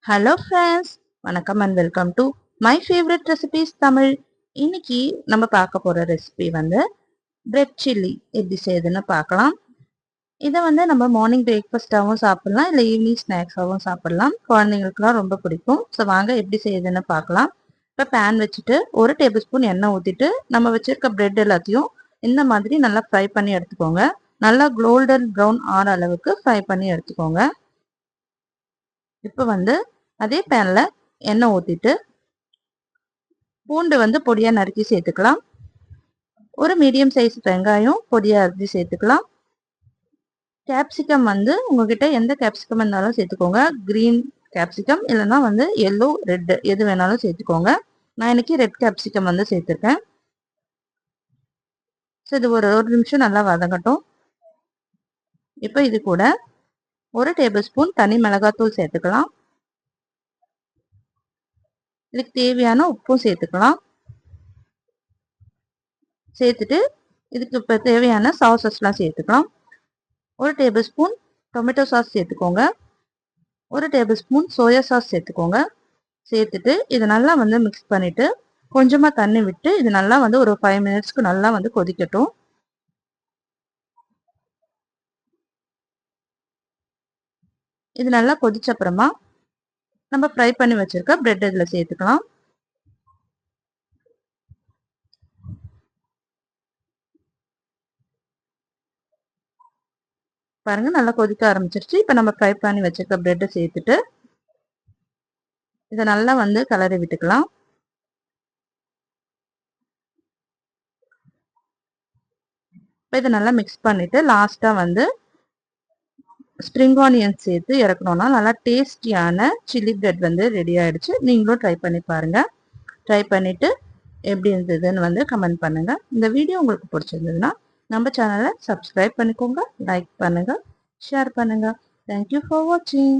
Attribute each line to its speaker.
Speaker 1: Hello friends, வணக்கம் and welcome to my favourite recipes Tamil. இன்னைக்கு நம்ம பார்க்க போற ரெசிபி பிரெட் சில்லி எப்படி செய்யுதுன்னு பார்க்கலாம். இதை நம்ம மார்னிங் பிரேக்ஃபாஸ்டாகவும் சாப்பிடலாம், இல்லை ஈவினிங் ஸ்நாக்ஸாகவும் சாப்பிடலாம். குழந்தைங்களுக்குலாம் ரொம்ப பிடிக்கும். ஸோ வாங்க எப்படி செய்யுதுன்னு பார்க்கலாம். இப்போ பேன் வச்சுட்டு 1 டேபிள் ஸ்பூன் எண்ணெய் ஊற்றிட்டு நம்ம வச்சிருக்க பிரெட் எல்லாத்தையும் இந்த மாதிரி நல்லா ஃப்ரை பண்ணி எடுத்துக்கோங்க. நல்லா கோல்டன் ப்ரௌன் ஆற அளவுக்கு ஃப்ரை பண்ணி எடுத்துக்கோங்க. இப்போ அதே பேன்ல எண்ணெய் ஊற்றிட்டு பூண்டு பொடியா நறுக்கி சேர்த்துக்கலாம். ஒரு மீடியம் சைஸ் வெங்காயம் பொடியா அரிஞ்சு சேர்த்துக்கலாம். கேப்சிகம் உங்ககிட்ட எந்த கேப்சிகம் இருந்தாலும் சேர்த்துக்கோங்க. கிரீன் கேப்சிகம் இல்லைன்னா எல்லோ ரெட் எது வேணாலும் சேர்த்துக்கோங்க. நான் இன்னைக்கு ரெட் கேப்சிகம் சேர்த்துருக்கேன். ஸோ இது ஒரு நிமிஷம் நல்லா வதங்கட்டும். இப்போ இது கூட 1 டேபிள் ஸ்பூன் தனி மிளகாத்தூள் சேர்த்துக்கலாம். இதுக்கு தேவையான உப்பும் சேர்த்துக்கலாம். சேர்த்துட்டு இதுக்கு இப்போ தேவையான சாசஸ்லாம் சேர்த்துக்கலாம். 1 டேபிள் ஸ்பூன் டொமேட்டோ சாஸ் சேர்த்துக்கோங்க. 1 டேபிள் ஸ்பூன் சோயா சாஸ் சேர்த்துக்கோங்க. சேர்த்துட்டு இது நல்லா மிக்ஸ் பண்ணிட்டு கொஞ்சமாக தண்ணி விட்டு இது நல்லா ஒரு 5 மினிட்ஸ்க்கு நல்லா கொதிக்கட்டும். இது நல்லா கொதிச்ச அப்புறமா நம்ம ஃப்ரை பண்ணி வச்சிருக்க பிரெட் இதில் சேர்த்துக்கலாம். பாருங்க நல்லா கொதிக்க ஆரம்பிச்சிருச்சு. இப்போ நம்ம ஃப்ரை பண்ணி வச்சிருக்க பிரெட்டை சேர்த்துட்டு இதை நல்லா கலரி விட்டுக்கலாம். இப்போ இதை நல்லா மிக்ஸ் பண்ணிட்டு லாஸ்டா ஸ்ப்ரிங் ஆனியன் சேர்த்து இறக்கணும்னா நல்லா டேஸ்டியான சில்லி பிரெட் ரெடி ஆயிடுச்சு. நீங்களும் ட்ரை பண்ணி பாருங்க. ட்ரை பண்ணிட்டு எப்படி இருந்ததுன்னு கமெண்ட் பண்ணுங்க. இந்த வீடியோ உங்களுக்கு பிடிச்சிருந்ததுன்னா நம்ம சேனலை சப்ஸ்கிரைப் பண்ணிக்கோங்க, லைக் பண்ணுங்க, ஷேர் பண்ணுங்க. தேங்க்யூ ஃபார் வாட்சிங்.